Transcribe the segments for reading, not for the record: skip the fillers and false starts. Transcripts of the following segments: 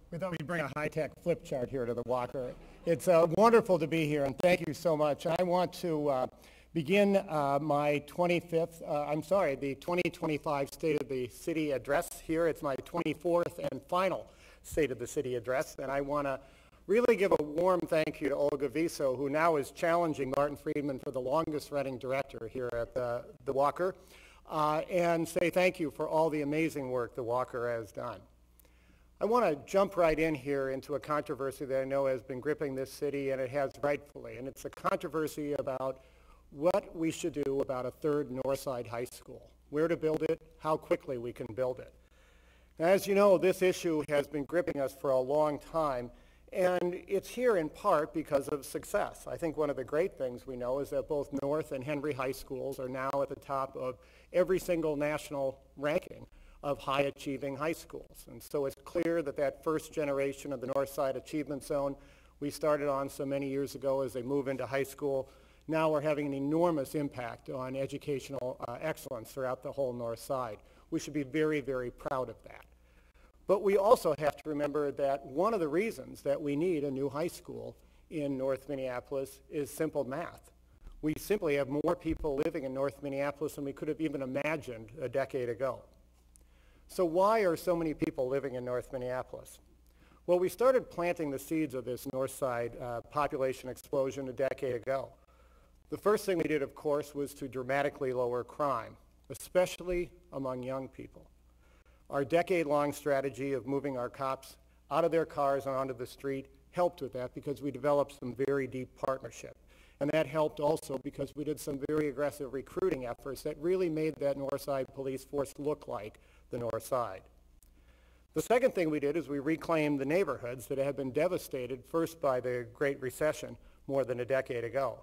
We thought we'd bring a high-tech flip chart here to the Walker. It's wonderful to be here, and thank you so much. I want to begin the 2025 State of the City Address here. It's my 24th and final State of the City Address, and I want to really give a warm thank you to Olga Viso, who now is challenging Martin Friedman for the longest-running director here at the Walker, and say thank you for all the amazing work the Walker has done. I want to jump right in here into a controversy that I know has been gripping this city, and it has rightfully, and it's a controversy about what we should do about a third Northside High School, where to build it, how quickly we can build it. Now, as you know, this issue has been gripping us for a long time, and it's here in part because of success. I think one of the great things we know is that both North and Henry High Schools are now at the top of every single national ranking of high-achieving high schools. And so it's clear that that first generation of the Northside Achievement Zone we started on so many years ago as they move into high school, now we're having an enormous impact on educational excellence throughout the whole North Side. We should be very, very proud of that. But we also have to remember that one of the reasons that we need a new high school in North Minneapolis is simple math. We simply have more people living in North Minneapolis than we could have even imagined a decade ago. So why are so many people living in North Minneapolis? Well, we started planting the seeds of this North Side population explosion a decade ago. The first thing we did, of course, was to dramatically lower crime, especially among young people. Our decade-long strategy of moving our cops out of their cars and onto the street helped with that because we developed some very deep partnership. And that helped also because we did some very aggressive recruiting efforts that really made that North Side police force look like the North Side. The second thing we did is we reclaimed the neighborhoods that had been devastated first by the Great Recession more than a decade ago.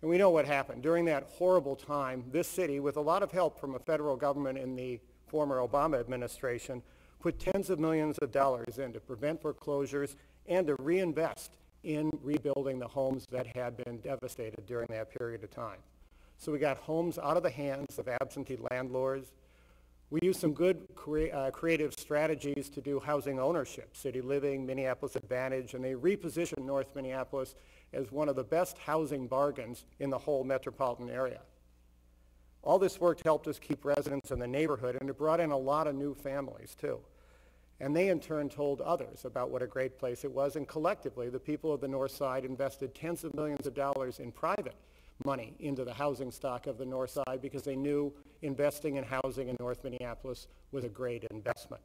And we know what happened. During that horrible time, this city, with a lot of help from a federal government in the former Obama administration, put tens of millions of dollars in to prevent foreclosures and to reinvest in rebuilding the homes that had been devastated during that period of time. So we got homes out of the hands of absentee landlords. We used some good creative strategies to do housing ownership, City Living, Minneapolis Advantage, and they repositioned North Minneapolis as one of the best housing bargains in the whole metropolitan area. All this work helped us keep residents in the neighborhood, and it brought in a lot of new families, too. And they, in turn, told others about what a great place it was, and collectively, the people of the North Side invested tens of millions of dollars in private money into the housing stock of the North Side because they knew investing in housing in North Minneapolis was a great investment.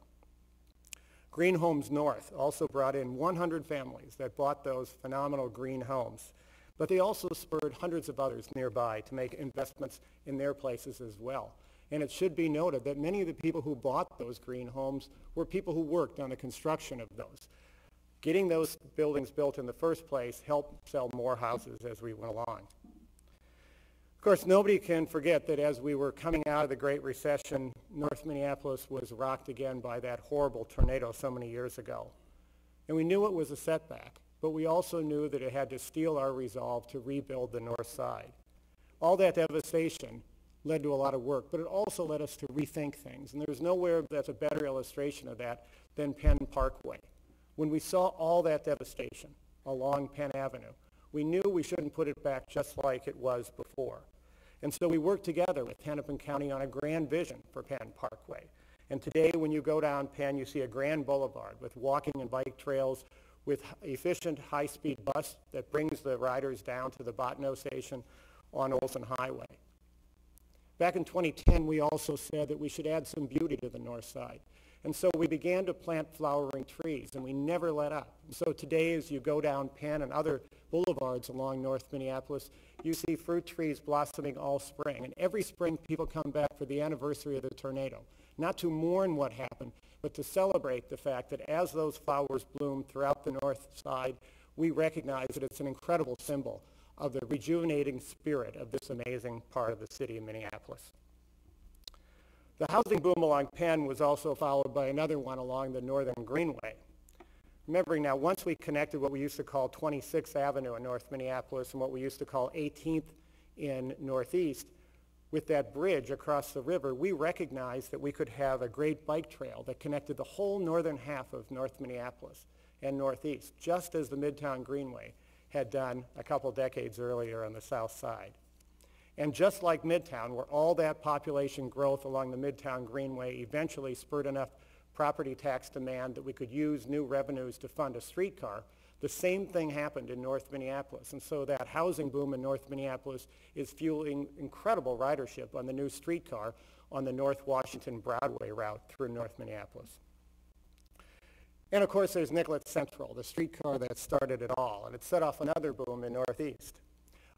Green Homes North also brought in 100 families that bought those phenomenal green homes, but they also spurred hundreds of others nearby to make investments in their places as well. And it should be noted that many of the people who bought those green homes were people who worked on the construction of those. Getting those buildings built in the first place helped sell more houses as we went along. Of course, nobody can forget that as we were coming out of the Great Recession, North Minneapolis was rocked again by that horrible tornado so many years ago. And we knew it was a setback, but we also knew that it had to steel our resolve to rebuild the North Side. All that devastation led to a lot of work, but it also led us to rethink things. And there's nowhere that's a better illustration of that than Penn Parkway. When we saw all that devastation along Penn Avenue, we knew we shouldn't put it back just like it was before. And so we worked together with Hennepin County on a grand vision for Penn Parkway. And today, when you go down Penn, you see a grand boulevard with walking and bike trails, with efficient high-speed bus that brings the riders down to the Bottineau station on Olson Highway. Back in 2010, we also said that we should add some beauty to the North Side. And so we began to plant flowering trees, and we never let up. And so today, as you go down Penn and other boulevards along North Minneapolis, you see fruit trees blossoming all spring. And every spring, people come back for the anniversary of the tornado, not to mourn what happened, but to celebrate the fact that as those flowers bloom throughout the North Side, we recognize that it's an incredible symbol of the rejuvenating spirit of this amazing part of the city of Minneapolis. The housing boom along Penn was also followed by another one along the Northern Greenway. Remembering now, once we connected what we used to call 26th Avenue in North Minneapolis and what we used to call 18th in Northeast, With that bridge across the river, we recognized that we could have a great bike trail that connected the whole northern half of North Minneapolis and Northeast, just as the Midtown Greenway had done a couple decades earlier on the south side. And just like Midtown, where all that population growth along the Midtown Greenway eventually spurred enough property tax demand that we could use new revenues to fund a streetcar, the same thing happened in North Minneapolis. And so that housing boom in North Minneapolis is fueling incredible ridership on the new streetcar on the North Washington Broadway route through North Minneapolis. And of course, there's Nicollet Central, the streetcar that started it all, and it set off another boom in Northeast.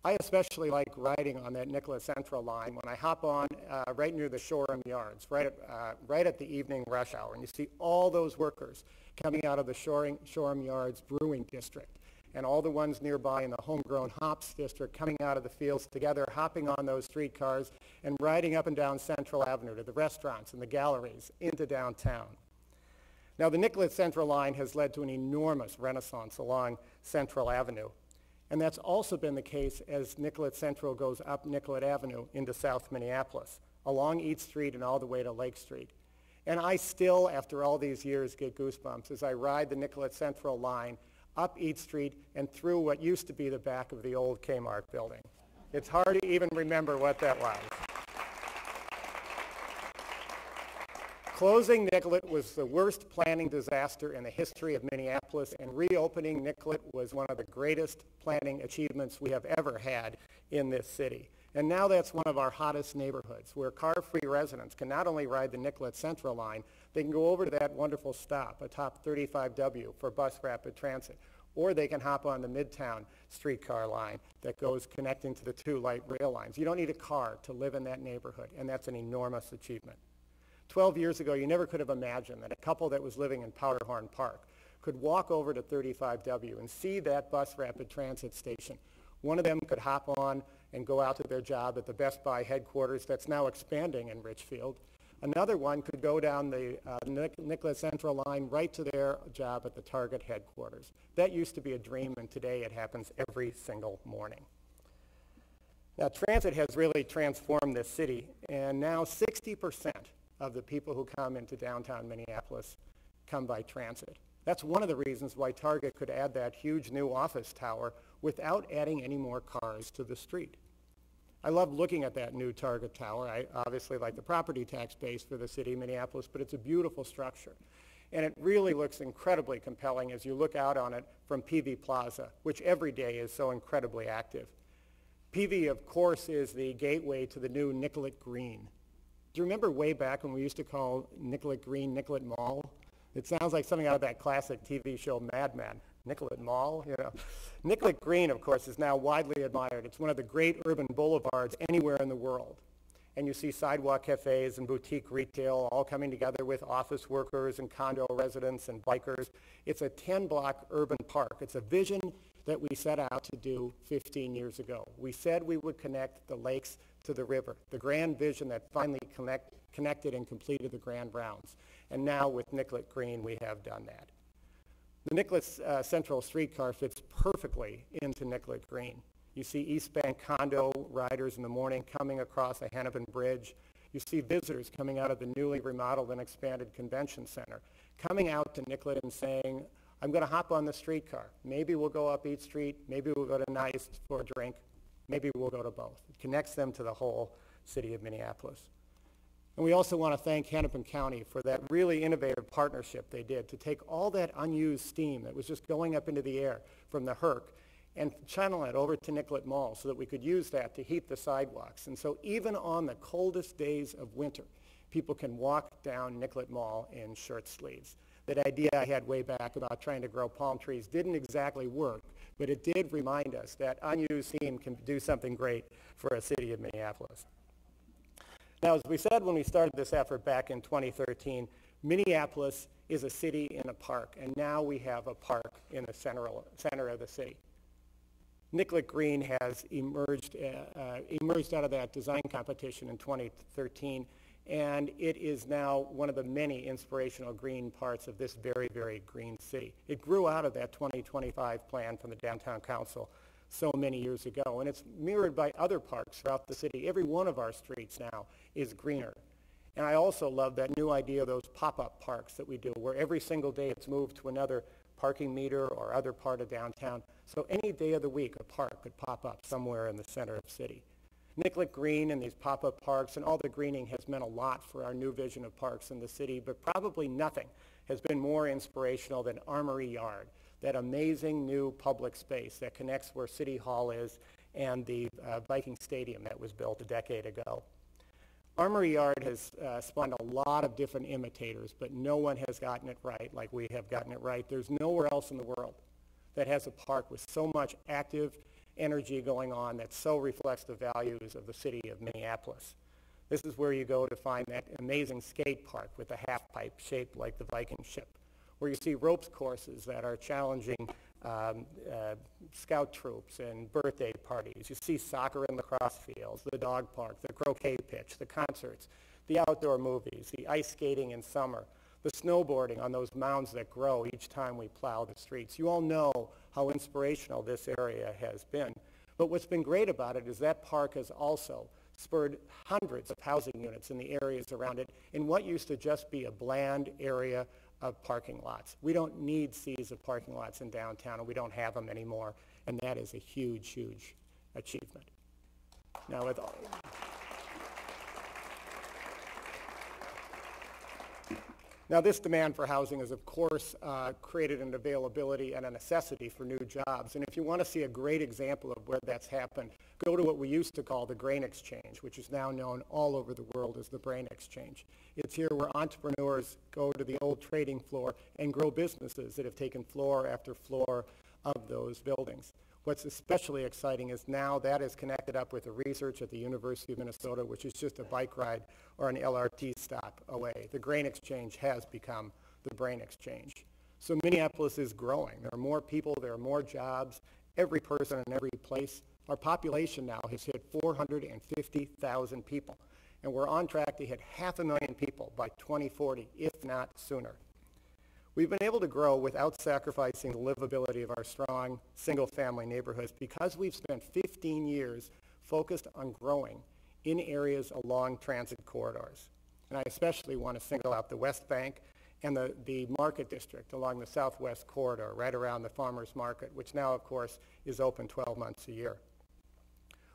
I especially like riding on that Nicollet Central line when I hop on right near the Shoreham Yards, right at the evening rush hour, and you see all those workers coming out of the Shoreham Yards Brewing District, and all the ones nearby in the Homegrown Hops District coming out of the fields together, hopping on those streetcars, and riding up and down Central Avenue to the restaurants and the galleries into downtown. Now, the Nicollet Central line has led to an enormous renaissance along Central Avenue. And that's also been the case as Nicollet Central goes up Nicollet Avenue into South Minneapolis, along East Street and all the way to Lake Street. And I still, after all these years, get goosebumps as I ride the Nicollet Central line up East Street and through what used to be the back of the old Kmart building. It's hard to even remember what that was. Closing Nicollet was the worst planning disaster in the history of Minneapolis, and reopening Nicollet was one of the greatest planning achievements we have ever had in this city. And now that's one of our hottest neighborhoods, where car-free residents can not only ride the Nicollet Central line, they can go over to that wonderful stop atop 35W for bus rapid transit, or they can hop on the Midtown streetcar line that goes connecting to the two light rail lines. You don't need a car to live in that neighborhood, and that's an enormous achievement. 12 years ago, you never could have imagined that a couple that was living in Powderhorn Park could walk over to 35W and see that bus rapid transit station. One of them could hop on and go out to their job at the Best Buy headquarters that's now expanding in Richfield. Another one could go down the Nicollet Central line right to their job at the Target headquarters. That used to be a dream, and today it happens every single morning. Now, transit has really transformed this city, and now 60% of the people who come into downtown Minneapolis come by transit. That's one of the reasons why Target could add that huge new office tower without adding any more cars to the street. I love looking at that new Target tower. I obviously like the property tax base for the city of Minneapolis, but it's a beautiful structure. And it really looks incredibly compelling as you look out on it from PV Plaza, which every day is so incredibly active. PV, of course, is the gateway to the new Nicollet Green. Do you remember way back when we used to call Nicollet Green Nicollet Mall? It sounds like something out of that classic TV show Mad Men. Nicollet Mall, you know. Nicollet Green, of course, is now widely admired. It's one of the great urban boulevards anywhere in the world. And you see sidewalk cafes and boutique retail all coming together with office workers and condo residents and bikers. It's a 10-block urban park. It's a vision that we set out to do 15 years ago. We said we would connect the lakes to the river, the grand vision that finally connected and completed the grand rounds. And now with Nicollet Green, we have done that. The Nicollet Central streetcar fits perfectly into Nicollet Green. You see East Bank condo riders in the morning coming across the Hennepin Bridge. You see visitors coming out of the newly remodeled and expanded convention center, coming out to Nicollet and saying, I'm going to hop on the streetcar. Maybe we'll go up East Street, maybe we'll go to Nice for a drink, maybe we'll go to both. It connects them to the whole city of Minneapolis. And we also want to thank Hennepin County for that really innovative partnership they did to take all that unused steam that was just going up into the air from the HERC and channel it over to Nicollet Mall so that we could use that to heat the sidewalks. And so even on the coldest days of winter, people can walk down Nicollet Mall in shirt sleeves. That idea I had way back about trying to grow palm trees didn't exactly work, but it did remind us that unused steam can do something great for a city of Minneapolis. Now, as we said when we started this effort back in 2013, Minneapolis is a city in a park, and now we have a park in the center of the city. Nicollet Green has emerged out of that design competition in 2013, and it is now one of the many inspirational green parts of this very, very green city. It grew out of that 2025 plan from the Downtown Council so many years ago. And it's mirrored by other parks throughout the city. Every one of our streets now is greener. And I also love that new idea of those pop-up parks that we do, where every single day it's moved to another parking meter or other part of downtown. So any day of the week, a park could pop up somewhere in the center of the city. Nicollet Green and these pop-up parks and all the greening has meant a lot for our new vision of parks in the city, but probably nothing has been more inspirational than Armory Yard, that amazing new public space that connects where City Hall is and the Viking Stadium that was built a decade ago. Armory Yard has spawned a lot of different imitators, but no one has gotten it right like we have gotten it right. There's nowhere else in the world that has a park with so much active energy going on that so reflects the values of the city of Minneapolis. This is where you go to find that amazing skate park with a half pipe shaped like the Viking ship, where you see ropes courses that are challenging scout troops and birthday parties. You see soccer and lacrosse fields, the dog park, the croquet pitch, the concerts, the outdoor movies, the ice skating in summer, the snowboarding on those mounds that grow each time we plow the streets. You all know how inspirational this area has been. But what's been great about it is that park has also spurred hundreds of housing units in the areas around it in what used to just be a bland area of parking lots. We don't need seas of parking lots in downtown, and we don't have them anymore, and that is a huge, huge achievement. Now, with all, now, this demand for housing has, of course, created an availability and a necessity for new jobs. And if you want to see a great example of where that's happened, go to what we used to call the Grain Exchange, which is now known all over the world as the Brain Exchange. It's here where entrepreneurs go to the old trading floor and grow businesses that have taken floor after floor of those buildings. What's especially exciting is now that is connected up with the research at the University of Minnesota, which is just a bike ride or an LRT stop away. The Grain Exchange has become the Brain Exchange. So Minneapolis is growing. There are more people, there are more jobs, every person in every place. Our population now has hit 450,000 people, and we're on track to hit 500,000 people by 2040, if not sooner. We've been able to grow without sacrificing the livability of our strong single-family neighborhoods because we've spent 15 years focused on growing in areas along transit corridors. And I especially want to single out the West Bank and the Market District along the Southwest Corridor, right around the Farmers Market, which now, of course, is open 12 months a year.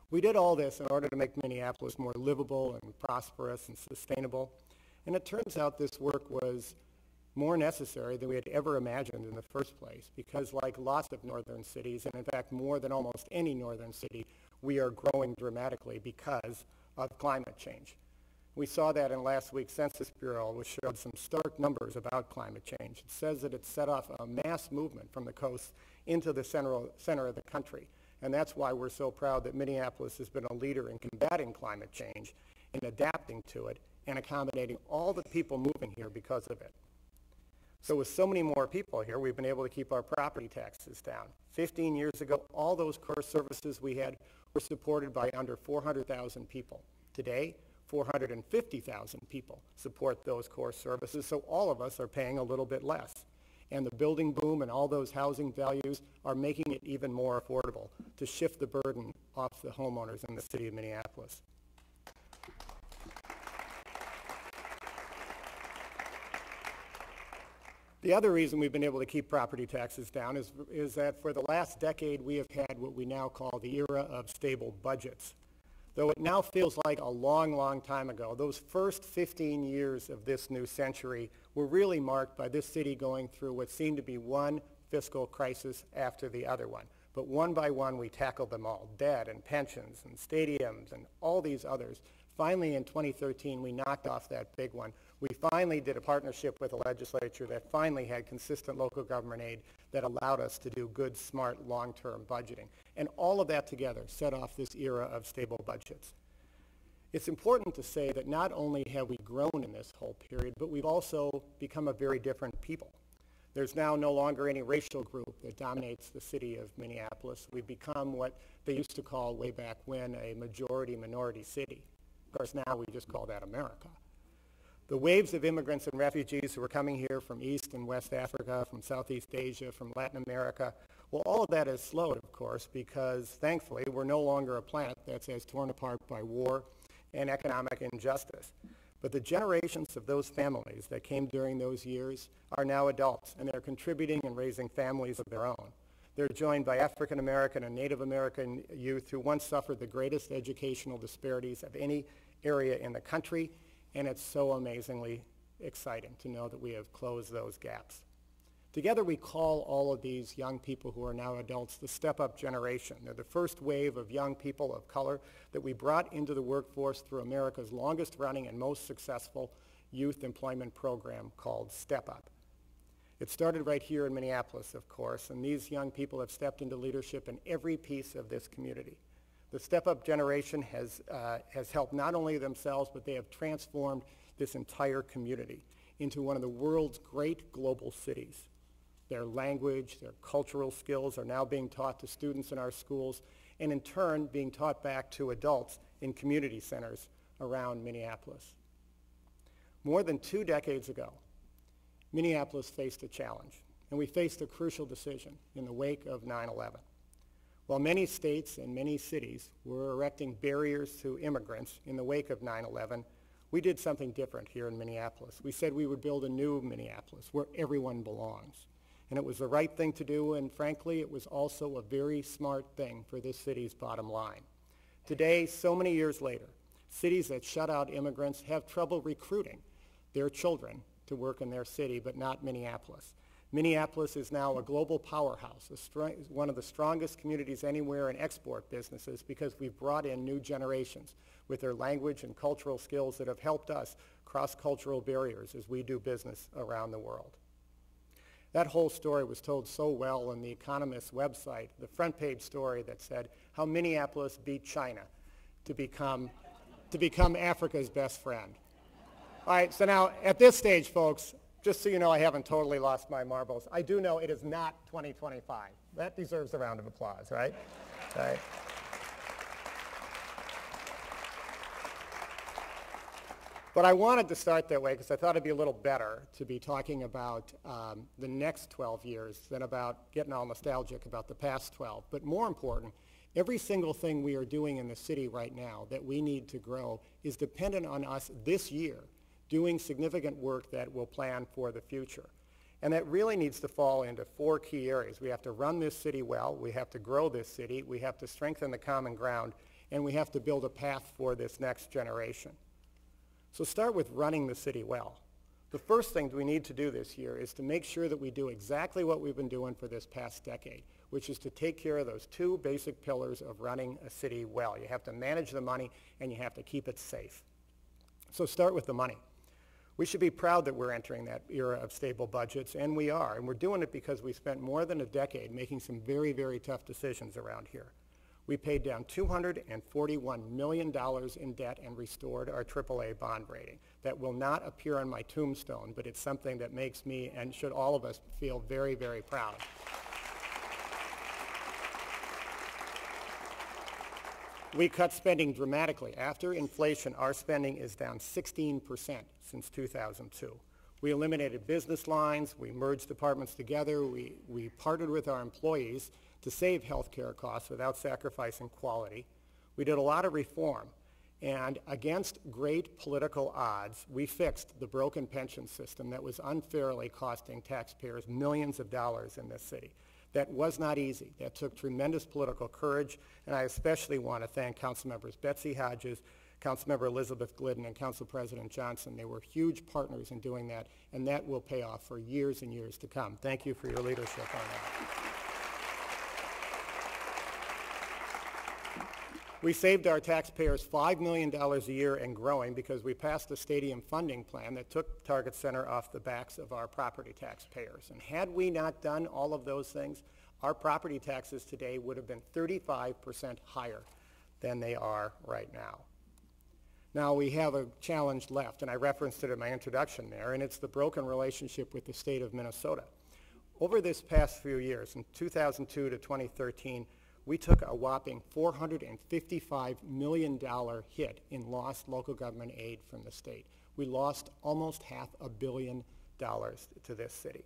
We did all this in order to make Minneapolis more livable and prosperous and sustainable. And it turns out this work was more necessary than we had ever imagined in the first place, because like lots of northern cities, and in fact more than almost any northern city, we are growing dramatically because of climate change. We saw that in last week's Census Bureau, which showed some stark numbers about climate change. It says that it set off a mass movement from the coast into the center of the country, and that's why we're so proud that Minneapolis has been a leader in combating climate change, in adapting to it, and accommodating all the people moving here because of it. So with so many more people here, we've been able to keep our property taxes down. 15 years ago, all those core services we had were supported by under 400,000 people. Today, 450,000 people support those core services, so all of us are paying a little bit less. And the building boom and all those housing values are making it even more affordable to shift the burden off the homeowners in the city of Minneapolis. The other reason we've been able to keep property taxes down is that for the last decade we have had what we now call the era of stable budgets. Though it now feels like a long, long time ago, those first 15 years of this new century were really marked by this city going through what seemed to be one fiscal crisis after the other one. But one by one we tackled them all, debt and pensions and stadiums and all these others. Finally in 2013 we knocked off that big one. We finally did a partnership with the legislature that finally had consistent local government aid that allowed us to do good, smart, long-term budgeting. And all of that together set off this era of stable budgets. It's important to say that not only have we grown in this whole period, but we've also become a very different people. There's now no longer any racial group that dominates the city of Minneapolis. We've become what they used to call way back when a majority-minority city. Of course, now we just call that America. The waves of immigrants and refugees who are coming here from East and West Africa, from Southeast Asia, from Latin America, well, all of that has slowed, of course, because thankfully we're no longer a planet that's as torn apart by war and economic injustice. But the generations of those families that came during those years are now adults, and they're contributing and raising families of their own. They're joined by African American and Native American youth who once suffered the greatest educational disparities of any area in the country, and it's so amazingly exciting to know that we have closed those gaps. Together we call all of these young people who are now adults the step-up generation. They're the first wave of young people of color that we brought into the workforce through America's longest running and most successful youth employment program called Step Up. It started right here in Minneapolis, of course, and these young people have stepped into leadership in every piece of this community. The step-up generation has helped not only themselves, but they have transformed this entire community into one of the world's great global cities. Their language, their cultural skills are now being taught to students in our schools, and in turn being taught back to adults in community centers around Minneapolis. More than 2 decades ago, Minneapolis faced a challenge, and we faced a crucial decision in the wake of 9/11. While many states and many cities were erecting barriers to immigrants in the wake of 9/11, we did something different here in Minneapolis. We said we would build a new Minneapolis where everyone belongs. And it was the right thing to do, and frankly, it was also a very smart thing for this city's bottom line. Today, so many years later, cities that shut out immigrants have trouble recruiting their children to work in their city, but not Minneapolis. Minneapolis is now a global powerhouse, one of the strongest communities anywhere in export businesses because we've brought in new generations with their language and cultural skills that have helped us cross cultural barriers as we do business around the world. That whole story was told so well on The Economist's website, the front page story that said how Minneapolis beat China to become Africa's best friend. All right, so now at this stage, folks, just so you know I haven't totally lost my marbles, I do know it is not 2025. That deserves a round of applause, right? All right. But I wanted to start that way because I thought it'd be a little better to be talking about the next 12 years than about getting all nostalgic about the past 12. But more important, every single thing we are doing in the city right now that we need to grow is dependent on us this year doing significant work that will plan for the future. And that really needs to fall into 4 key areas. We have to run this city well, we have to grow this city, we have to strengthen the common ground, and we have to build a path for this next generation. So start with running the city well. The first thing we need to do this year is to make sure that we do exactly what we've been doing for this past decade, which is to take care of those 2 basic pillars of running a city well. You have to manage the money and you have to keep it safe. So start with the money. We should be proud that we're entering that era of stable budgets, and we are. And we're doing it because we spent more than a decade making some very, very tough decisions around here. We paid down $241 million in debt and restored our AAA bond rating. That will not appear on my tombstone, but it's something that makes me and should all of us feel very, very proud. We cut spending dramatically. After inflation, our spending is down 16% since 2002. We eliminated business lines, we merged departments together, we partnered with our employees to save health care costs without sacrificing quality. We did a lot of reform, and against great political odds, we fixed the broken pension system that was unfairly costing taxpayers millions of dollars in this city. That was not easy. That took tremendous political courage, and I especially want to thank Council Members Betsy Hodges, Councilmember Elizabeth Glidden, and Council President Johnson. They were huge partners in doing that, and that will pay off for years and years to come. Thank you for your leadership on that. We saved our taxpayers $5 million a year and growing because we passed a stadium funding plan that took Target Center off the backs of our property taxpayers. And had we not done all of those things, our property taxes today would have been 35% higher than they are right now. Now we have a challenge left, and I referenced it in my introduction there, and it's the broken relationship with the state of Minnesota. Over this past few years, from 2002 to 2013, we took a whopping $455 million hit in lost local government aid from the state. We lost almost $500 million to this city.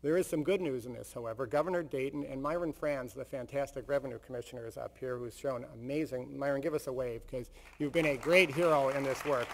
There is some good news in this, however. Governor Dayton and Myron Franz, the fantastic revenue commissioner, is up here, who's shown amazing. Myron, give us a wave, because you've been a great hero in this work.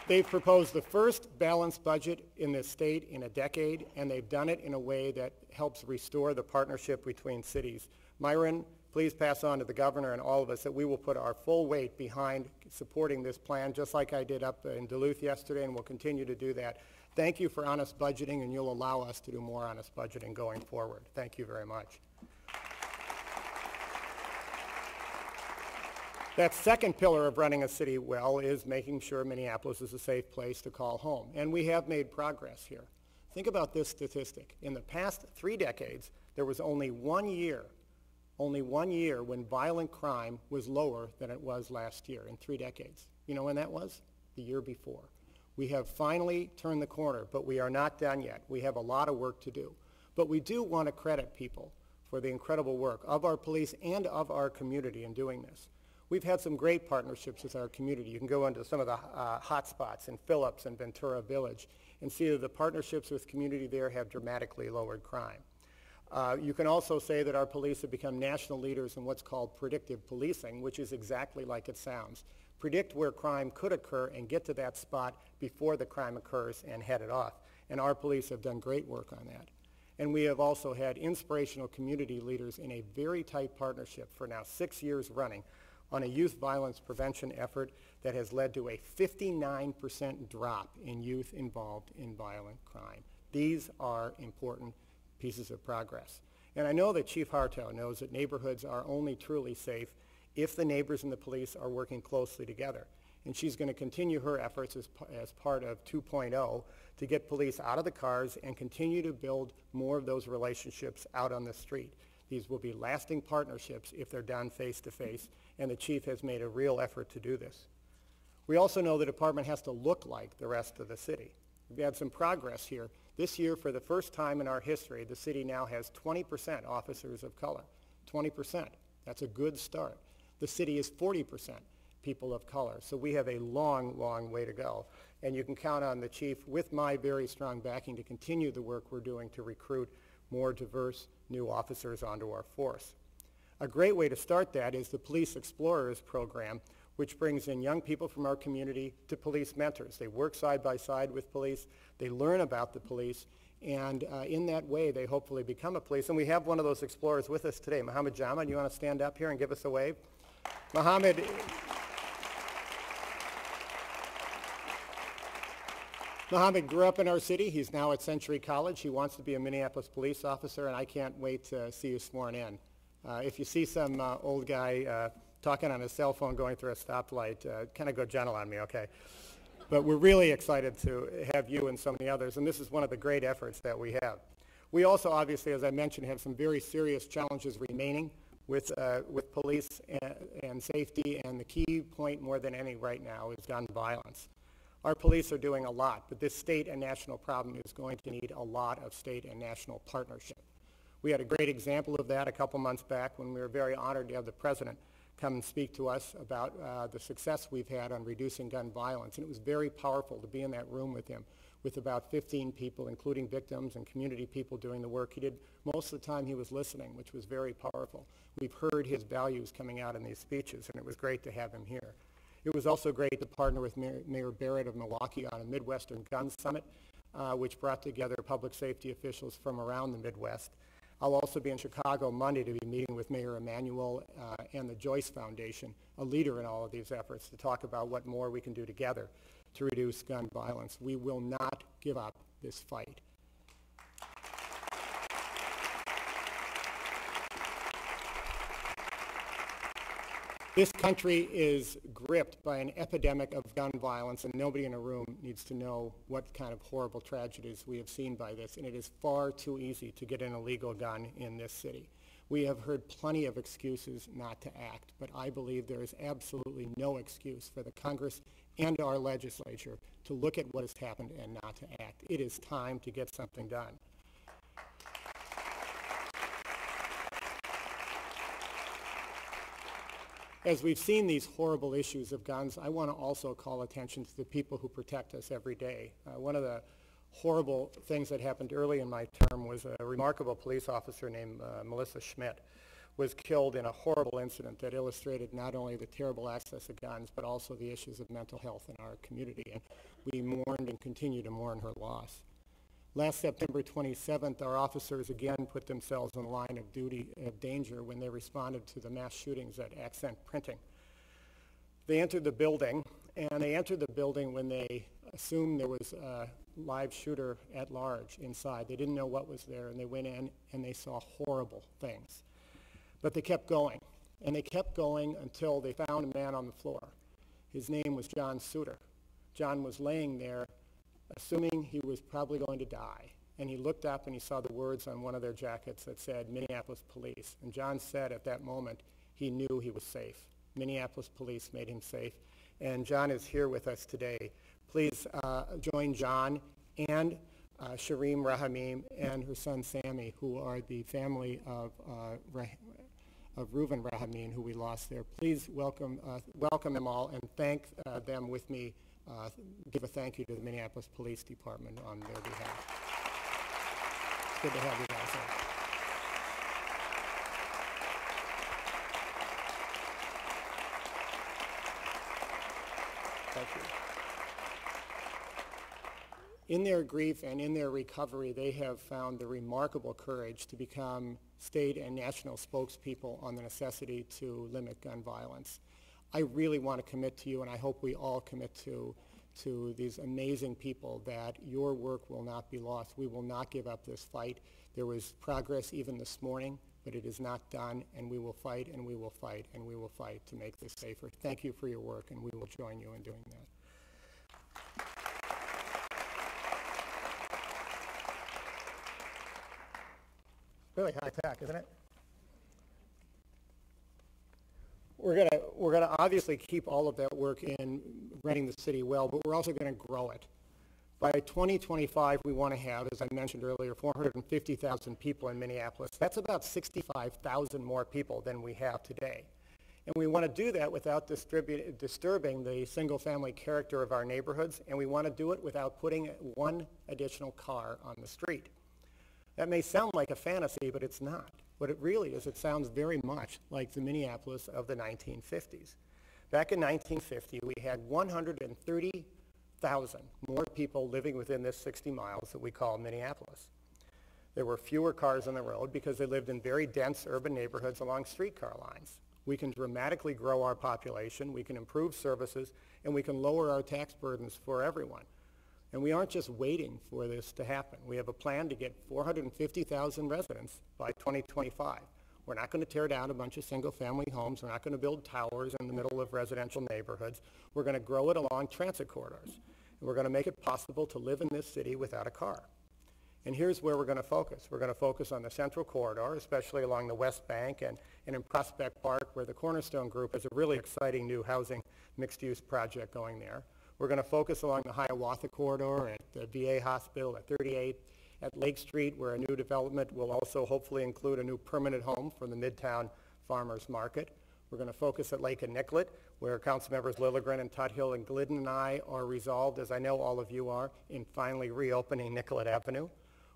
They've proposed the first balanced budget in this state in a decade, and they've done it in a way that helps restore the partnership between cities. Myron, please pass on to the governor and all of us that we will put our full weight behind supporting this plan, just like I did up in Duluth yesterday, and we'll continue to do that. Thank you for honest budgeting, and you'll allow us to do more honest budgeting going forward. Thank you very much. That second pillar of running a city well is making sure Minneapolis is a safe place to call home, and we have made progress here. Think about this statistic. In the past 3 decades, there was only one year when violent crime was lower than it was last year in 3 decades. You know when that was? The year before. We have finally turned the corner, but we are not done yet. We have a lot of work to do. But we do want to credit people for the incredible work of our police and of our community in doing this. We've had some great partnerships with our community. You can go into some of the hot spots in Phillips and Ventura Village and see that the partnerships with community there have dramatically lowered crime. You can also say that our police have become national leaders in what's called predictive policing, which is exactly like it sounds. Predict where crime could occur and get to that spot before the crime occurs and head it off. And our police have done great work on that. And we have also had inspirational community leaders in a very tight partnership for now 6 years running on a youth violence prevention effort that has led to a 59% drop in youth involved in violent crime. These are important pieces of progress. And I know that Chief Hartow knows that neighborhoods are only truly safe if the neighbors and the police are working closely together. And she's going to continue her efforts as part of 2.0 to get police out of the cars and continue to build more of those relationships out on the street. These will be lasting partnerships if they're done face to face, and the chief has made a real effort to do this. We also know the department has to look like the rest of the city. We've had some progress here. This year, for the first time in our history, the city now has 20% officers of color. 20%. That's a good start. The city is 40% people of color. So we have a long, long way to go. And you can count on the chief, with my very strong backing, to continue the work we're doing to recruit more diverse new officers onto our force. A great way to start that is the Police Explorers program, which brings in young people from our community to police mentors. They work side by side with police, they learn about the police, and in that way they hopefully become a police. And we have one of those explorers with us today. Mohammed Jama, do you want to stand up here and give us a wave? Mohammed grew up in our city. He's now at Century College. He wants to be a Minneapolis police officer, and I can't wait to see you sworn in. If you see some old guy talking on his cell phone going through a stoplight, kind of go gentle on me, okay? But we're really excited to have you and so many others, and this is one of the great efforts that we have. We also, obviously, as I mentioned, have some very serious challenges remaining with police and safety, and the key point more than any right now is gun violence. Our police are doing a lot, but this state and national problem is going to need a lot of state and national partnership. We had a great example of that a couple months back when we were very honored to have the president come and speak to us about the success we've had on reducing gun violence. And it was very powerful to be in that room with him, with about 15 people, including victims and community people doing the work. He did most of the time he was listening, which was very powerful. We've heard his values coming out in these speeches, and it was great to have him here. It was also great to partner with Mayor Barrett of Milwaukee on a Midwestern Gun Summit, which brought together public safety officials from around the Midwest. I'll also be in Chicago Monday to be meeting with Mayor Emanuel and the Joyce Foundation, a leader in all of these efforts, to talk about what more we can do together to reduce gun violence. We will not give up this fight. This country is gripped by an epidemic of gun violence, and nobody in a room needs to know what kind of horrible tragedies we have seen by this, and it is far too easy to get an illegal gun in this city. We have heard plenty of excuses not to act, but I believe there is absolutely no excuse for the Congress and our legislature to look at what has happened and not to act. It is time to get something done. As we've seen these horrible issues of guns, I want to also call attention to the people who protect us every day. One of the horrible things that happened early in my term was a remarkable police officer named Melissa Schmidt was killed in a horrible incident that illustrated not only the terrible access to guns, but also the issues of mental health in our community. And we mourned and continue to mourn her loss. Last September 27th, our officers again put themselves in the line of duty of danger when they responded to the mass shootings at Accent Printing. They entered the building, and they entered the building when they assumed there was a live shooter at large inside. They didn't know what was there, and they went in and they saw horrible things. But they kept going, and they kept going until they found a man on the floor. His name was John Suter. John was laying there, assuming he was probably going to die. And he looked up and he saw the words on one of their jackets that said Minneapolis Police. And John said at that moment he knew he was safe. Minneapolis Police made him safe. And John is here with us today. Please join John and Shireen Rahamim and her son Sammy, who are the family of Reuven Rahamim, who we lost there. Please welcome them all and thank them with me. Give a thank you to the Minneapolis Police Department on their behalf. It's good to have you guys here. Thank you. In their grief and in their recovery, they have found the remarkable courage to become state and national spokespeople on the necessity to limit gun violence. I really want to commit to you, and I hope we all commit to these amazing people, that your work will not be lost. We will not give up this fight. There was progress even this morning, but it is not done, and we will fight, and we will fight, and we will fight to make this safer. Thank you for your work, and we will join you in doing that. Really high tech, isn't it? We're gonna obviously keep all of that work in running the city well, but we're also going to grow it. By 2025, we want to have, as I mentioned earlier, 450,000 people in Minneapolis. That's about 65,000 more people than we have today. And we want to do that without disturbing the single-family character of our neighborhoods, and we want to do it without putting one additional car on the street. That may sound like a fantasy, but it's not. What it really is, it sounds very much like the Minneapolis of the 1950s. Back in 1950, we had 130,000 more people living within this 60 miles that we call Minneapolis. There were fewer cars on the road because they lived in very dense urban neighborhoods along streetcar lines. We can dramatically grow our population, we can improve services, and we can lower our tax burdens for everyone. And we aren't just waiting for this to happen. We have a plan to get 450,000 residents by 2025. We're not going to tear down a bunch of single-family homes. We're not going to build towers in the middle of residential neighborhoods. We're going to grow it along transit corridors. And we're going to make it possible to live in this city without a car. And here's where we're going to focus. We're going to focus on the Central Corridor, especially along the West Bank and in Prospect Park, where the Cornerstone Group has a really exciting new housing mixed-use project going there. We're going to focus along the Hiawatha Corridor at the VA Hospital at 38, at Lake Street, where a new development will also hopefully include a new permanent home for the Midtown Farmers Market. We're going to focus at Lake and Nicollet, where Councilmembers Lilligren and Tuthill and Glidden and I are resolved, as I know all of you are, in finally reopening Nicollet Avenue.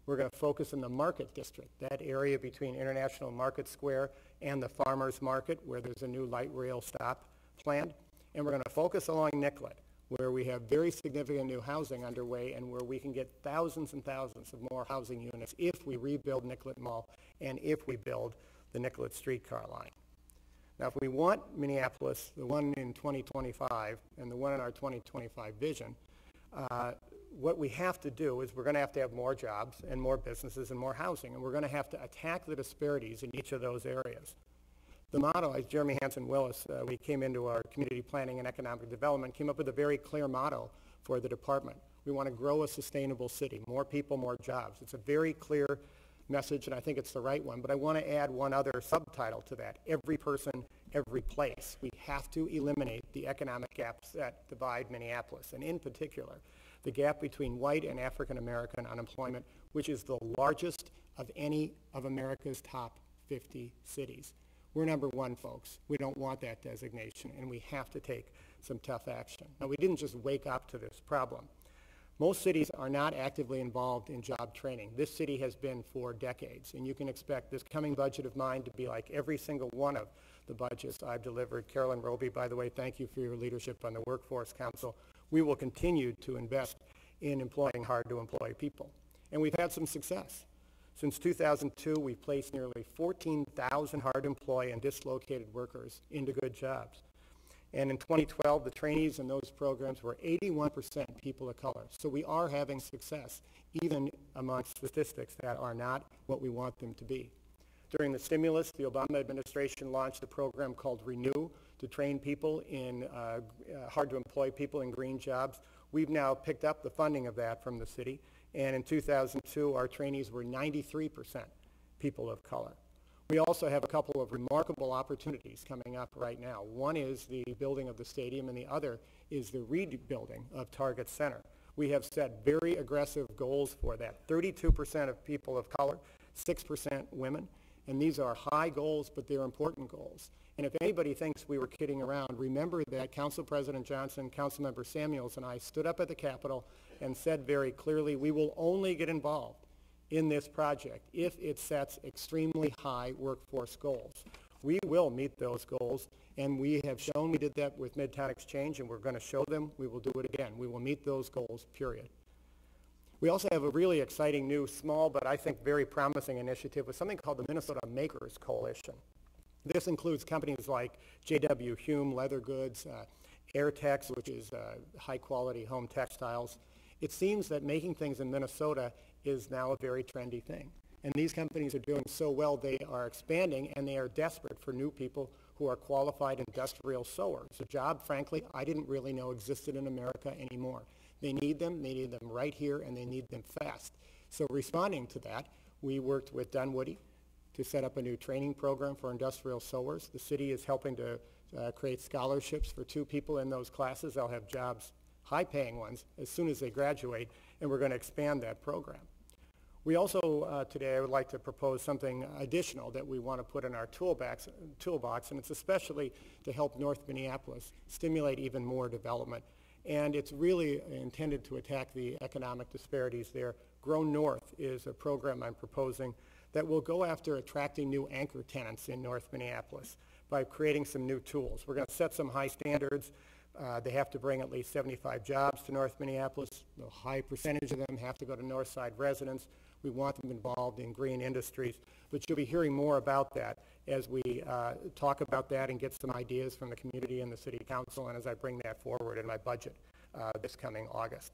We're going to focus in the Market District, that area between International Market Square and the Farmers Market, where there's a new light rail stop planned. And we're going to focus along Nicollet, where we have very significant new housing underway and where we can get thousands and thousands of more housing units if we rebuild Nicollet Mall and if we build the Nicollet streetcar line. Now, if we want Minneapolis, the one in 2025 and the one in our 2025 vision, what we have to do is we're going to have more jobs and more businesses and more housing, and we're going to have to attack the disparities in each of those areas. The motto, as Jeremy Hansen-Willis, we came into our community planning and economic development, came up with a very clear motto for the department. We want to grow a sustainable city, more people, more jobs. It's a very clear message, and I think it's the right one, but I want to add one other subtitle to that: every person, every place. We have to eliminate the economic gaps that divide Minneapolis, and in particular, the gap between white and African American unemployment, which is the largest of any of America's top 50 cities. We're number one, folks. We don't want that designation, and we have to take some tough action. Now, we didn't just wake up to this problem. Most cities are not actively involved in job training. This city has been for decades, and you can expect this coming budget of mine to be like every single one of the budgets I've delivered. Carolyn Roby, by the way, thank you for your leadership on the Workforce Council. We will continue to invest in employing hard-to-employ people, and we've had some success. Since 2002, we've placed nearly 14,000 hard-to-employ and dislocated workers into good jobs. And in 2012, the trainees in those programs were 81% people of color. So we are having success, even amongst statistics that are not what we want them to be. During the stimulus, the Obama administration launched a program called Renew to train people in hard-to-employ people in green jobs. We've now picked up the funding of that from the city, and in 2002, our trainees were 93% people of color. We also have a couple of remarkable opportunities coming up right now. One is the building of the stadium, and the other is the rebuilding of Target Center. We have set very aggressive goals for that. 32% of people of color, 6% women, and these are high goals, but they're important goals. And if anybody thinks we were kidding around, remember that Council President Johnson, Councilmember Samuels, and I stood up at the Capitol and said very clearly, we will only get involved in this project if it sets extremely high workforce goals. We will meet those goals, and we have shown we did that with Midtown Exchange, and we're going to show them we will do it again. We will meet those goals, period. We also have a really exciting new, small, but I think very promising initiative with something called the Minnesota Makers Coalition. This includes companies like J.W. Hume Leather Goods, Airtex, which is high-quality home textiles. It seems that making things in Minnesota is now a very trendy thing. And these companies are doing so well, they are expanding, and they are desperate for new people who are qualified industrial sewers, a job, frankly, I didn't really know existed in America anymore. They need them right here, and they need them fast. So responding to that, we worked with Dunwoody to set up a new training program for industrial sewers. The city is helping to create scholarships for 2 people in those classes. They'll have jobs, high-paying ones, as soon as they graduate, and we're going to expand that program. We also, today, I would like to propose something additional that we want to put in our toolbox, and it's especially to help North Minneapolis stimulate even more development. And it's really intended to attack the economic disparities there. Grow North is a program I'm proposing that will go after attracting new anchor tenants in North Minneapolis by creating some new tools. We're going to set some high standards. They have to bring at least 75 jobs to North Minneapolis. A high percentage of them have to go to North Side residents. We want them involved in green industries. But you'll be hearing more about that as we talk about that and get some ideas from the community and the City Council, and as I bring that forward in my budget this coming August.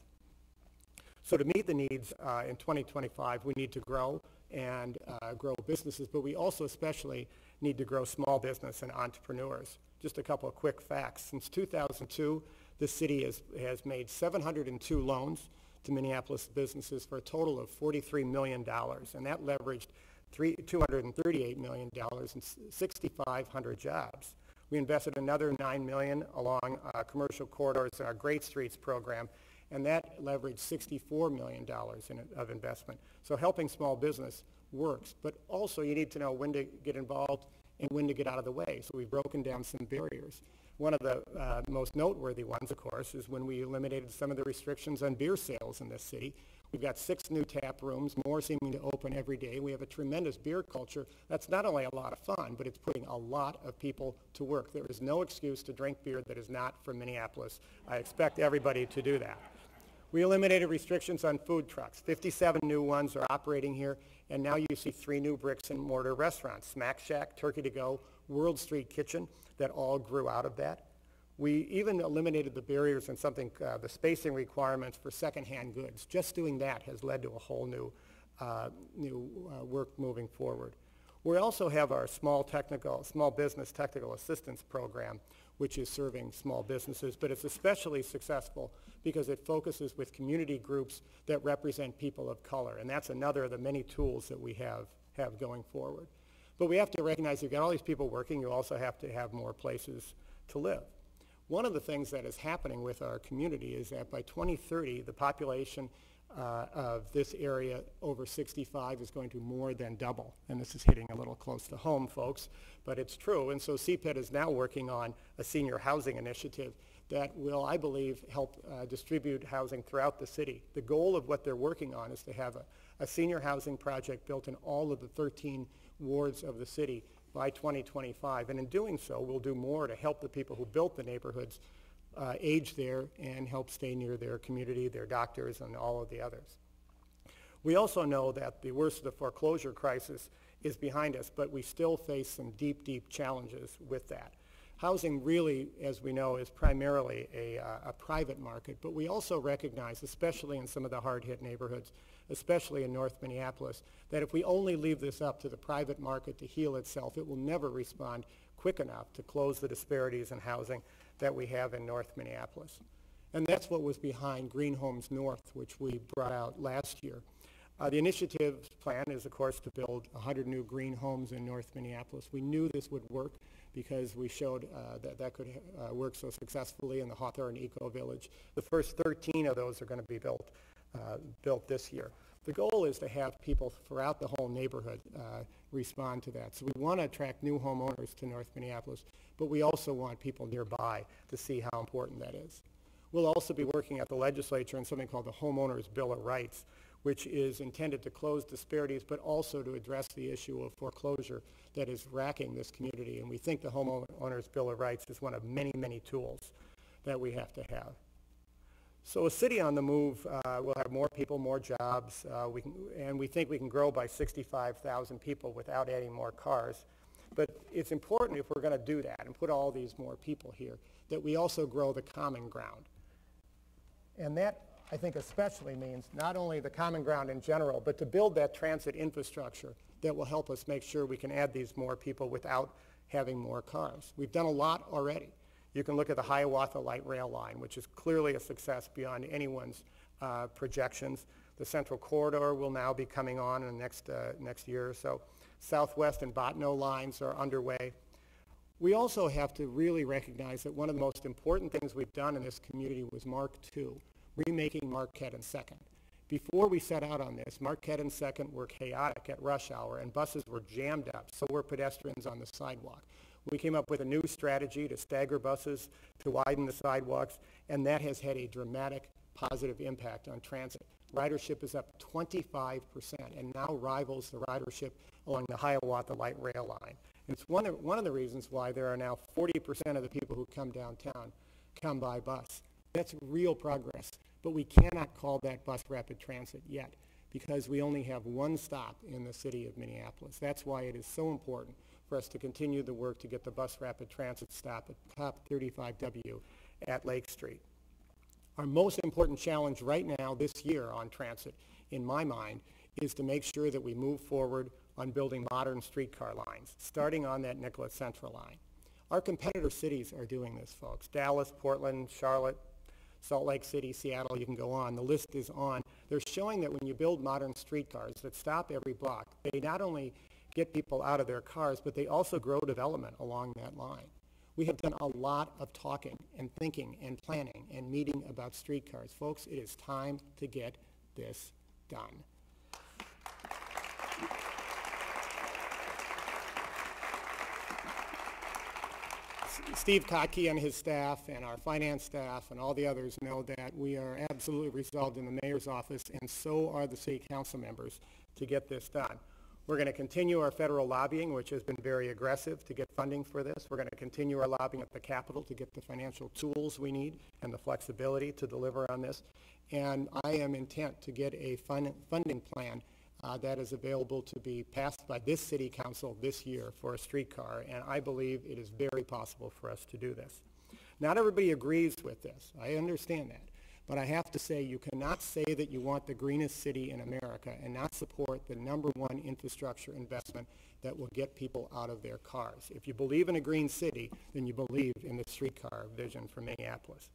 So to meet the needs in 2025, we need to grow and grow businesses, but we also especially need to grow small business and entrepreneurs. Just a couple of quick facts. Since 2002, the city has made 702 loans to Minneapolis businesses for a total of $43 million, and that leveraged $238 million and 6,500 jobs. We invested another $9 million along commercial corridors in our Great Streets program, and that leveraged $64 million of investment. So helping small business works, but also you need to know when to get involved and when to get out of the way. So we've broken down some barriers. One of the most noteworthy ones, of course, is when we eliminated some of the restrictions on beer sales in this city. We've got 6 new tap rooms, more seeming to open every day. We have a tremendous beer culture. That's not only a lot of fun, but it's putting a lot of people to work. There is no excuse to drink beer that is not from Minneapolis. I expect everybody to do that. We eliminated restrictions on food trucks. 57 new ones are operating here, and now you see 3 new bricks and mortar restaurants, Smack Shack, Turkey to Go, World Street Kitchen, that all grew out of that. We even eliminated the barriers and the spacing requirements for secondhand goods. Just doing that has led to a whole new work moving forward. We also have our small business technical assistance program, which is serving small businesses, but it's especially successful because it focuses with community groups that represent people of color, and that's another of the many tools that we have going forward. But we have to recognize you've got all these people working, you also have to have more places to live. One of the things that is happening with our community is that by 2030, the population of this area over 65 is going to more than double. And this is hitting a little close to home, folks, but it's true. And so CPED is now working on a senior housing initiative that will, I believe, help distribute housing throughout the city. The goal of what they're working on is to have a senior housing project built in all of the 13 wards of the city by 2025. And in doing so, we'll do more to help the people who built the neighborhoods age there and help stay near their community, their doctors, and all of the others. We also know that the worst of the foreclosure crisis is behind us, but we still face some deep, deep challenges with that. Housing really, as we know, is primarily a private market, but we also recognize, especially in some of the hard-hit neighborhoods, especially in North Minneapolis, that if we only leave this up to the private market to heal itself, it will never respond quick enough to close the disparities in housing that we have in North Minneapolis. And that's what was behind Green Homes North, which we brought out last year. The initiative's plan is, of course, to build 100 new green homes in North Minneapolis. We knew this would work because we showed that could work so successfully in the Hawthorne Eco Village. The first 13 of those are going to be built this year. The goal is to have people throughout the whole neighborhood respond to that. So we want to attract new homeowners to North Minneapolis, but we also want people nearby to see how important that is. We'll also be working at the legislature on something called the Homeowners Bill of Rights, which is intended to close disparities, but also to address the issue of foreclosure that is racking this community. And we think the Homeowners Bill of Rights is one of many, many tools that we have to have. So a city on the move will have more people, more jobs, and we think we can grow by 65,000 people without adding more cars. But it's important, if we're going to do that and put all these more people here, that we also grow the common ground. And that, I think, especially means not only the common ground in general, but to build that transit infrastructure that will help us make sure we can add these more people without having more cars. We've done a lot already. You can look at the Hiawatha Light Rail Line, which is clearly a success beyond anyone's projections. The Central Corridor will now be coming on in the next year or so. Southwest and Bottineau lines are underway. We also have to really recognize that one of the most important things we've done in this community was Mark II, remaking Marquette and 2nd. Before we set out on this, Marquette and 2nd were chaotic at rush hour, and buses were jammed up, so were pedestrians on the sidewalk. We came up with a new strategy to stagger buses, to widen the sidewalks, and that has had a dramatic positive impact on transit. Ridership is up 25% and now rivals the ridership along the Hiawatha Light Rail Line. And it's one of the reasons why there are now 40% of the people who come downtown come by bus. That's real progress, but we cannot call that bus rapid transit yet because we only have one stop in the city of Minneapolis. That's why it is so important for us to continue the work to get the bus rapid transit stop at top 35W at Lake Street. Our most important challenge right now this year on transit, in my mind, is to make sure that we move forward on building modern streetcar lines, starting on that Nicollet Central line. Our competitor cities are doing this, folks. Dallas, Portland, Charlotte, Salt Lake City, Seattle, you can go on. The list is on. They're showing that when you build modern streetcars that stop every block, they not only get people out of their cars, but they also grow development along that line. We have done a lot of talking and thinking and planning and meeting about streetcars. Folks, it is time to get this done. Steve Kotke and his staff and our finance staff and all the others know that we are absolutely resolved in the mayor's office, and so are the city council members, to get this done. We're going to continue our federal lobbying, which has been very aggressive, to get funding for this. We're going to continue our lobbying at the Capitol to get the financial tools we need and the flexibility to deliver on this. And I am intent to get a funding plan that is available to be passed by this city council this year for a streetcar, and I believe it is very possible for us to do this. Not everybody agrees with this. I understand that. But I have to say, you cannot say that you want the greenest city in America and not support the #1 infrastructure investment that will get people out of their cars. If you believe in a green city, then you believe in the streetcar vision for Minneapolis.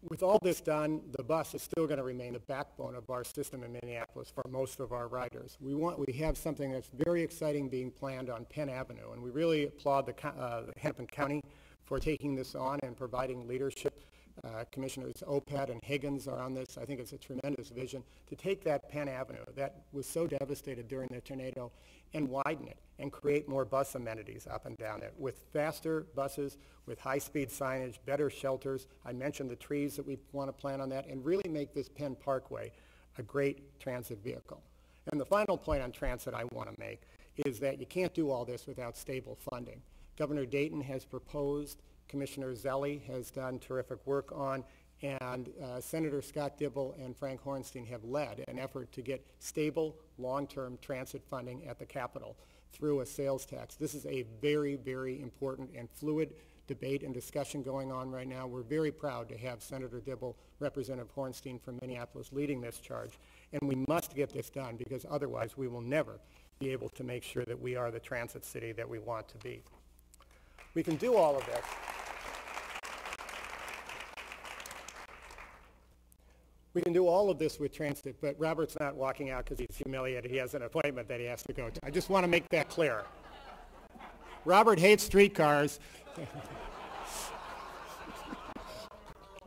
With all this done, the bus is still going to remain the backbone of our system in Minneapolis for most of our riders. We have something that's very exciting being planned on Penn Avenue, and we really applaud the Hennepin County for taking this on and providing leadership. Commissioners Opad and Higgins are on this. I think it's a tremendous vision to take that Penn Avenue that was so devastated during the tornado and widen it and create more bus amenities up and down it with faster buses, with high-speed signage, better shelters. I mentioned the trees that we want to plant on that, and really make this Penn Parkway a great transit vehicle. And the final point on transit I want to make is that you can't do all this without stable funding. Governor Dayton has proposed, Commissioner Zelli has done terrific work on, and Senator Scott Dibble and Frank Hornstein have led an effort to get stable, long-term transit funding at the Capitol through a sales tax. This is a very, very important and fluid debate and discussion going on right now. We're very proud to have Senator Dibble, Representative Hornstein from Minneapolis leading this charge, and we must get this done because otherwise we will never be able to make sure that we are the transit city that we want to be. We can do all of this. We can do all of this with transit, but Robert's not walking out because he's humiliated. He has an appointment that he has to go to. I just want to make that clear. Robert hates streetcars.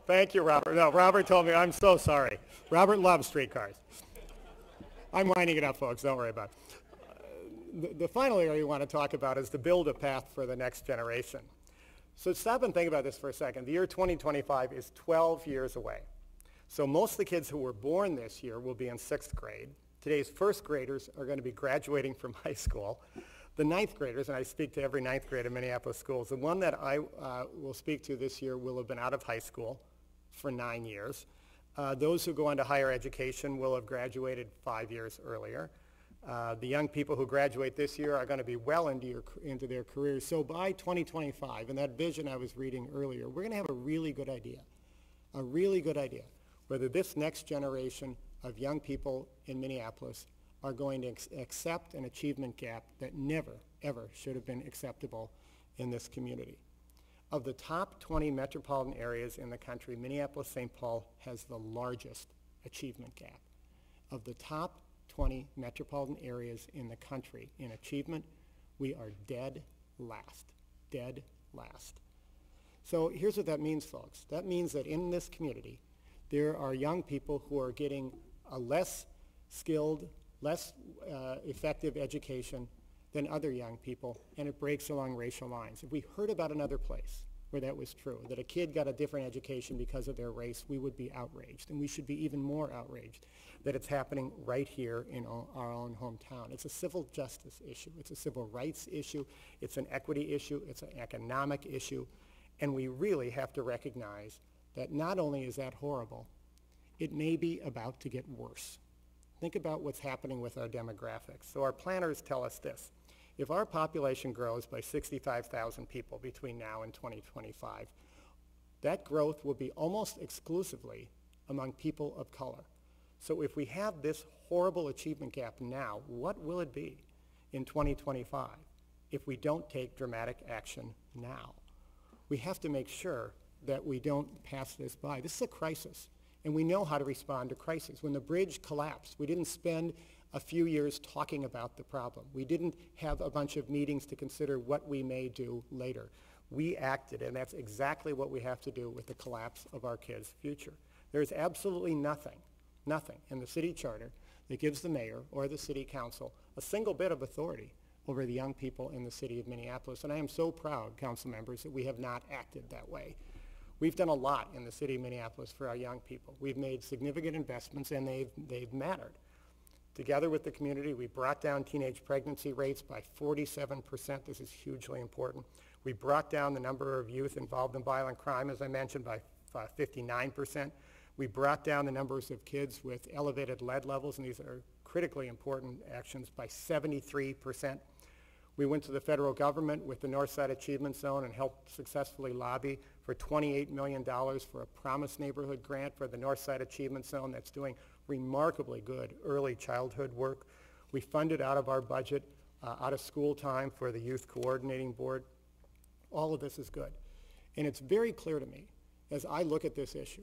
Thank you, Robert. No, Robert told me, I'm so sorry. Robert loves streetcars. I'm winding it up, folks. Don't worry about it. The final area we want to talk about is to build a path for the next generation. So stop and think about this for a second. The year 2025 is 12 years away. So most of the kids who were born this year will be in 6th grade. Today's first graders are going to be graduating from high school. The 9th graders, and I speak to every 9th grade in Minneapolis schools, the one that I will speak to this year will have been out of high school for 9 years. Those who go on to higher education will have graduated 5 years earlier. The young people who graduate this year are going to be well into their careers. So by 2025, and that vision I was reading earlier, we're going to have a really good idea whether this next generation of young people in Minneapolis are going to accept an achievement gap that never, ever should have been acceptable in this community. Of the top 20 metropolitan areas in the country, Minneapolis-St. Paul has the largest achievement gap. Of the top 20 metropolitan areas in the country in achievement, we are dead last. So here's what that means, folks. That means that in this community, there are young people who are getting a less skilled, less effective education than other young people, and it breaks along racial lines. If we heard about another place where that was true, that a kid got a different education because of their race, we would be outraged, and we should be even more outraged that it's happening right here in our own hometown. It's a civil justice issue. It's a civil rights issue. It's an equity issue. It's an economic issue, and we really have to recognize that not only is that horrible, it may be about to get worse. Think about what's happening with our demographics. So our planners tell us this. If our population grows by 65,000 people between now and 2025, that growth will be almost exclusively among people of color. So if we have this horrible achievement gap now, what will it be in 2025 if we don't take dramatic action now? We have to make sure that we don't pass this by. This is a crisis, and we know how to respond to crises. When the bridge collapsed, we didn't spend a few years talking about the problem. We didn't have a bunch of meetings to consider what we may do later. We acted, and that's exactly what we have to do with the collapse of our kids' future. There's absolutely nothing in the city charter that gives the mayor or the city council a single bit of authority over the young people in the city of Minneapolis, and I am so proud, council members, that we have not acted that way. We've done a lot in the city of Minneapolis for our young people. We've made significant investments, and they've mattered. Together with the community, we brought down teenage pregnancy rates by 47%. This is hugely important. We brought down the number of youth involved in violent crime, as I mentioned, by 59%. We brought down the numbers of kids with elevated lead levels, and these are critically important actions, by 73%. We went to the federal government with the Northside Achievement Zone and helped successfully lobby for $28 million for a Promise Neighborhood grant for the Northside Achievement Zone that's doing remarkably good early childhood work. We funded out of our budget, out of school time for the Youth Coordinating Board. All of this is good. And it's very clear to me, as I look at this issue,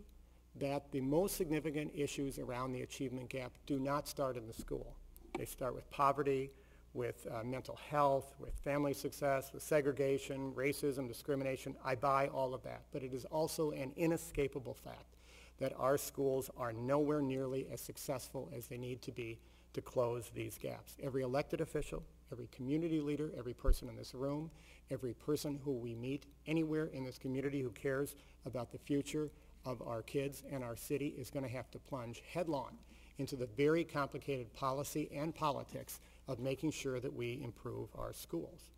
that the most significant issues around the achievement gap do not start in the school. They start with poverty, with mental health, with family success, with segregation, racism, discrimination. I buy all of that. But it is also an inescapable fact that our schools are nowhere nearly as successful as they need to be to close these gaps. Every elected official, every community leader, every person in this room, every person who we meet anywhere in this community who cares about the future of our kids and our city is going to have to plunge headlong into the very complicated policy and politics of making sure that we improve our schools.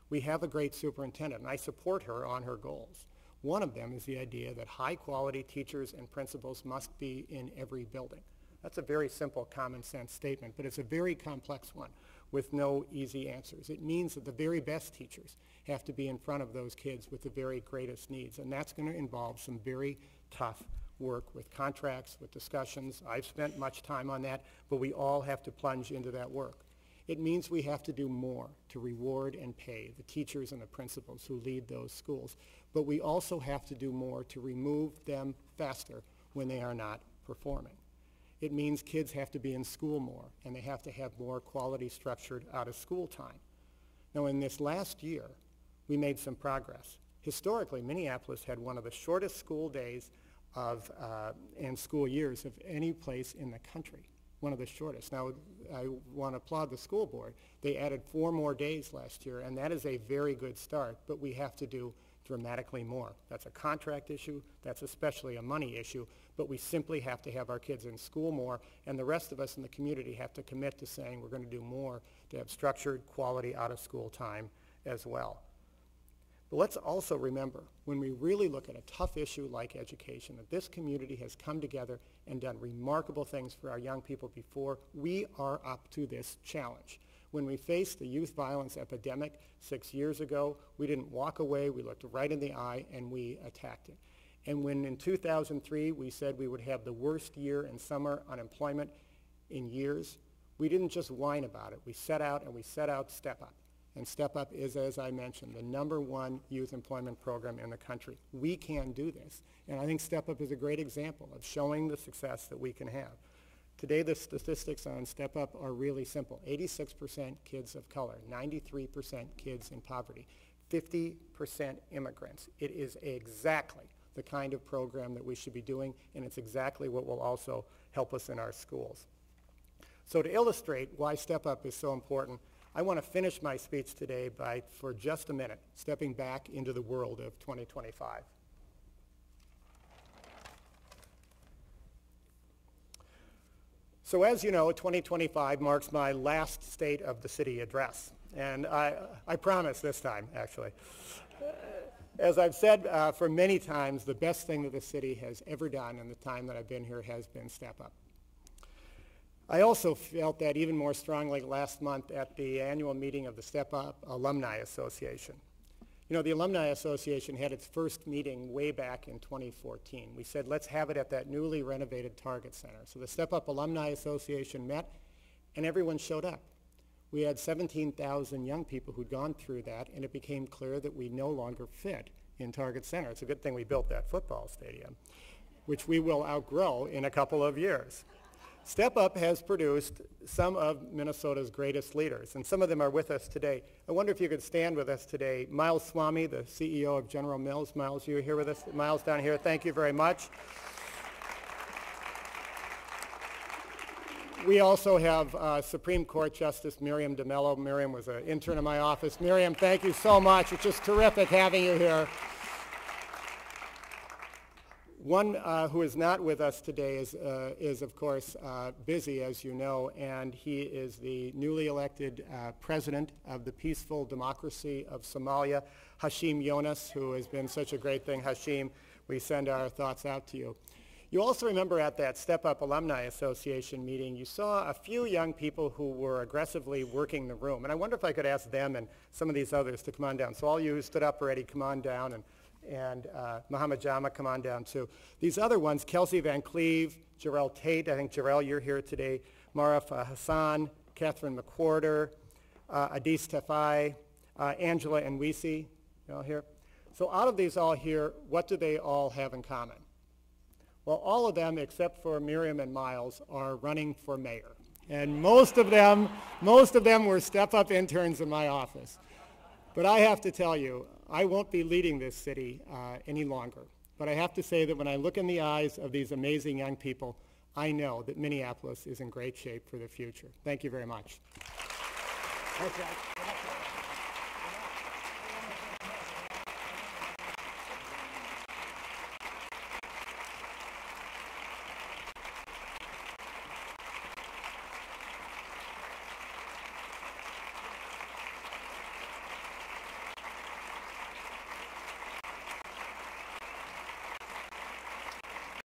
We have a great superintendent, and I support her on her goals. One of them is the idea that high-quality teachers and principals must be in every building. That's a very simple, common-sense statement, but it's a very complex one with no easy answers. It means that the very best teachers have to be in front of those kids with the very greatest needs, and that's going to involve some very tough work with contracts, with discussions. I've spent much time on that, but we all have to plunge into that work. It means we have to do more to reward and pay the teachers and the principals who lead those schools, but we also have to do more to remove them faster when they are not performing. It means kids have to be in school more, and they have to have more quality structured out-of-school time. Now, in this last year, we made some progress. Historically, Minneapolis had one of the shortest school days and school years of any place in the country, one of the shortest. Now, I want to applaud the school board. They added 4 more days last year, and that is a very good start, but we have to do dramatically more. That's a contract issue, that's especially a money issue, but we simply have to have our kids in school more, and the rest of us in the community have to commit to saying we're going to do more to have structured, quality out-of-school time as well. But let's also remember, when we really look at a tough issue like education, that this community has come together and done remarkable things for our young people before. We are up to this challenge. When we faced the youth violence epidemic 6 years ago, we didn't walk away, we looked right in the eye, and we attacked it. And when in 2003 we said we would have the worst year in summer unemployment in years, we didn't just whine about it. We set out Step Up. And Step Up is, as I mentioned, the #1 youth employment program in the country. We can do this. And I think Step Up is a great example of showing the success that we can have. Today, the statistics on Step Up are really simple. 86% kids of color, 93% kids in poverty, 50% immigrants. It is exactly the kind of program that we should be doing, and it's exactly what will also help us in our schools. So to illustrate why Step Up is so important, I want to finish my speech today by, for just a minute, stepping back into the world of 2025. So as you know, 2025 marks my last State of the City address, and I promise this time, actually. As I've said for many times, the best thing that the city has ever done in the time that I've been here has been Step Up. I also felt that even more strongly last month at the annual meeting of the Step Up Alumni Association. You know, the Alumni Association had its first meeting way back in 2014. We said, let's have it at that newly renovated Target Center. So the Step Up Alumni Association met, and everyone showed up. We had 17,000 young people who'd gone through that, and it became clear that we no longer fit in Target Center. It's a good thing we built that football stadium, which we will outgrow in a couple of years. Step Up has produced some of Minnesota's greatest leaders, and some of them are with us today. I wonder if you could stand with us today. Miles Swamy, the CEO of General Mills. Miles, you're here with us? Miles down here, thank you very much. We also have Supreme Court Justice Miriam DeMello. Miriam was an intern in my office. Miriam, thank you so much. It's just terrific having you here. One who is not with us today is of course, busy, as you know, and he is the newly elected president of the Peaceful Democracy of Somalia, Hashim Yunus, who has been such a great thing. Hashim, we send our thoughts out to you. You also remember at that Step Up Alumni Association meeting, you saw a few young people who were aggressively working the room, and I wonder if I could ask them and some of these others to come on down. So all you who stood up already, come on down, and Muhammad Jama, come on down too. These other ones, Kelsey Van Cleve, Jarrell Tate, I think Jarrell, you're here today, Marif Hassan, Catherine McWhorter, Adis Tafai, Angela Nwisi, you all here? So out of these all here, what do they all have in common? Well, all of them, except for Miriam and Miles, are running for mayor. And most of them were step-up interns in my office. But I have to tell you, I won't be leading this city any longer. But I have to say that when I look in the eyes of these amazing young people, I know that Minneapolis is in great shape for the future. Thank you very much. Okay.